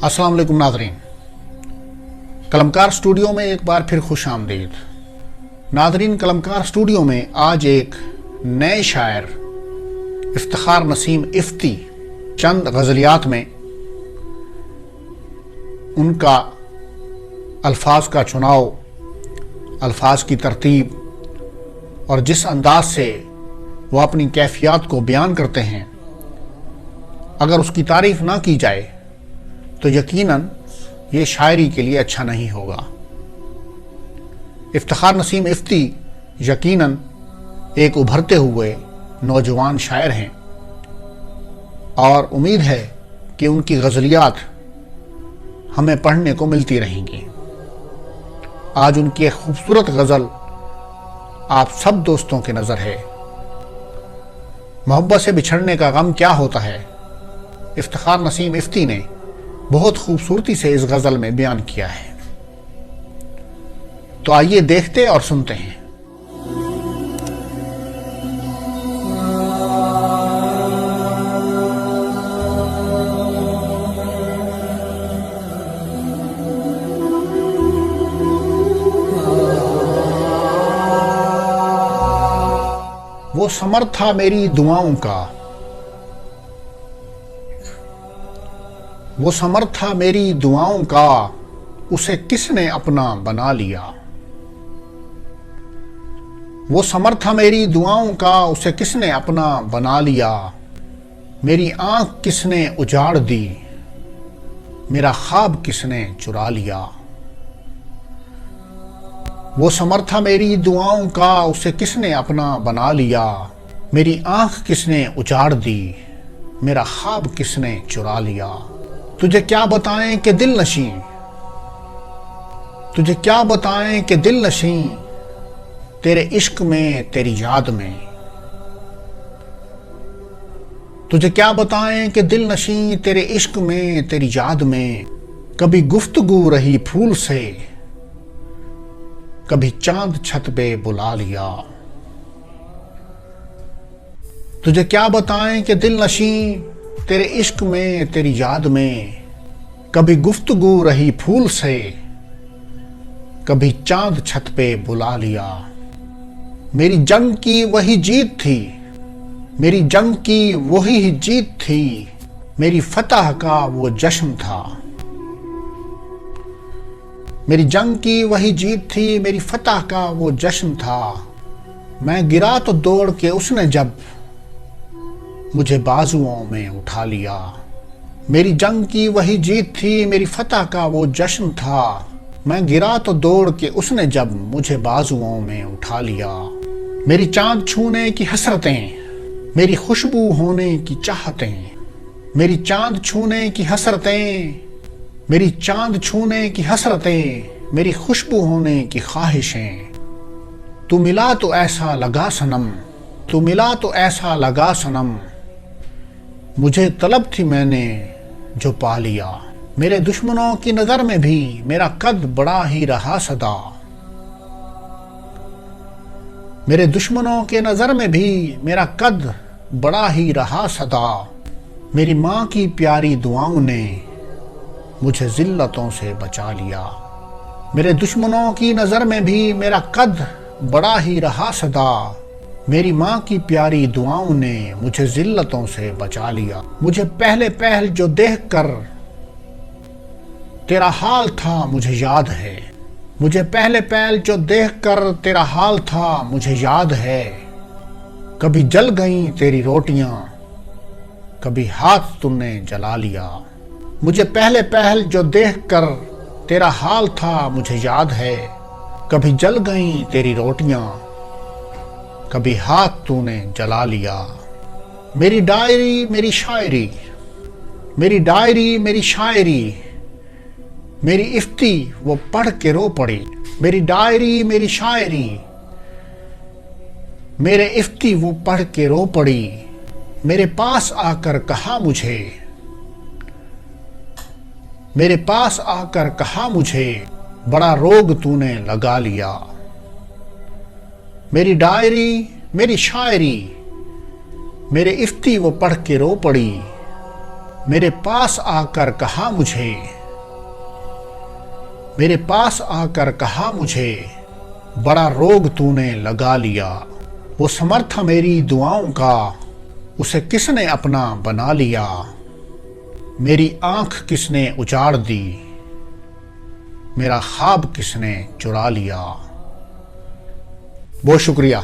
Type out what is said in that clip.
अस्सलाम वालेकुम नाज़रीन, कलमकार स्टूडियो में एक बार फिर खुश आमदीद। नाज़रीन, कलमकार स्टूडियो में आज एक नए शायर इफ्तिखार नसीम इफ्ती चंद गज़लियात में उनका अल्फाज का चुनाव, अल्फाज की तरतीब और जिस अंदाज से वह अपनी कैफियत को बयान करते हैं, अगर उसकी तारीफ ना की जाए तो यकीनन ये शायरी के लिए अच्छा नहीं होगा। इफ्तिखार नसीम इफ्ती यकीनन एक उभरते हुए नौजवान शायर हैं और उम्मीद है कि उनकी गज़लियात हमें पढ़ने को मिलती रहेंगी। आज उनकी एक खूबसूरत गज़ल आप सब दोस्तों की नज़र है। मोहब्बत से बिछड़ने का गम क्या होता है, इफ्तिखार नसीम इफ्ती ने बहुत खूबसूरती से इस गज़ल में बयान किया है। तो आइए देखते और सुनते हैं। वो समर था मेरी दुआओं का, वो समर था मेरी दुआओं का, उसे किसने अपना बना लिया। वो समर था मेरी दुआओं का, उसे किसने अपना बना लिया। मेरी आंख किसने उजाड़ दी, मेरा ख्वाब किसने चुरा लिया। वो समर था मेरी दुआओं का, उसे किसने अपना बना लिया। मेरी आंख किसने उजाड़ दी, मेरा ख्वाब किसने चुरा लिया। तुझे क्या बताएं कि दिल नशीं, तुझे क्या बताएं कि दिल नशीं, तेरे इश्क में तेरी याद में। तुझे क्या बताएं कि दिल नशीं, तेरे इश्क में तेरी याद में। कभी गुफ्तगू रही फूल से, कभी चांद छत पे बुला लिया। तुझे क्या बताएं कि दिल नशीं, तेरे इश्क में तेरी याद में। कभी गुफ्तगू रही फूल से, कभी चांद छत पे बुला लिया। मेरी जंग की वही जीत थी, मेरी जंग की वही जीत थी, मेरी फतह का वो जश्न था। मेरी जंग की वही जीत थी, मेरी फतह का वो जश्न था। मैं गिरा तो दौड़ के उसने जब मुझे बाजुओं में उठा लिया। मेरी जंग की वही जीत थी, मेरी फतह का वो जश्न था। मैं गिरा तो दौड़ के उसने जब मुझे बाजुओं में उठा लिया। मेरी चांद छूने की हसरतें, मेरी खुशबू होने की चाहतें। मेरी चांद छूने की हसरतें, मेरी चांद छूने की हसरतें, मेरी खुशबू होने की ख्वाहिशें। तू मिला तो ऐसा लगा सनम, तू मिला तो ऐसा लगा सनम, मुझे तलब थी मैंने जो पा लिया। मेरे दुश्मनों की नजर में भी मेरा कद बड़ा ही रहा सदा। मेरे दुश्मनों के नजर में भी मेरा कद बड़ा ही रहा सदा। मेरी माँ की प्यारी दुआओं ने मुझे जिल्लतों से बचा लिया। मेरे दुश्मनों की नजर में भी मेरा कद बड़ा ही रहा सदा। मेरी माँ की प्यारी दुआओं ने मुझे जिल्लतों से बचा लिया। मुझे पहले पहल जो देख कर तेरा हाल था मुझे याद है। मुझे पहले पहल जो देख कर तेरा हाल था मुझे याद है। कभी जल गईं तेरी रोटियां, कभी हाथ तूने जला लिया। मुझे पहले पहल जो देख कर तेरा हाल था मुझे याद है। कभी जल गईं तेरी रोटियां, कभी हाथ तूने जला लिया। मेरी डायरी मेरी शायरी, मेरी डायरी मेरी शायरी, मेरी इफ्ती वो पढ़ के रो पड़ी। मेरी डायरी मेरी शायरी, मेरे इफ्ती वो पढ़ के रो पड़ी। मेरे पास आकर कहा मुझे, मेरे पास आकर कहा मुझे, बड़ा रोग तूने लगा लिया। मेरी डायरी मेरी शायरी, मेरे इफ्ती वो पढ़ के रो पड़ी। मेरे पास आकर कहा मुझे, मेरे पास आकर कहा मुझे, बड़ा रोग तूने लगा लिया। वो समर्थ मेरी दुआओं का, उसे किसने अपना बना लिया। मेरी आंख किसने उजाड़ दी, मेरा ख्वाब किसने चुरा लिया। बहुत शुक्रिया।